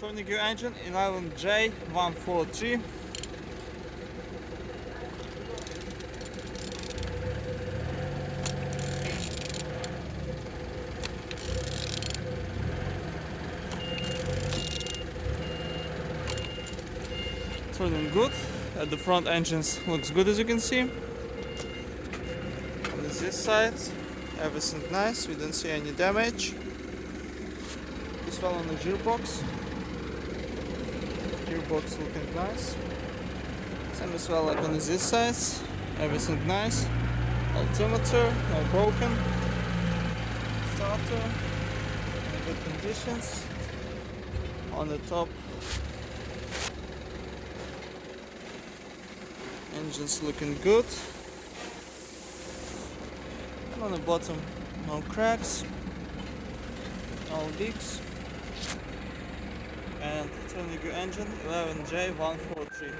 turning gear engine 11J143. Turning good. At the front engines looks good, as you can see. On this side, everything nice. We don't see any damage. This one on the gearbox. Gearbox looking nice. Same as well like on this side. Everything nice. Altimeter, no broken. Starter, in good conditions. On the top, engine's looking good. And on the bottom, no cracks, no leaks. And turning gear engine 11J143.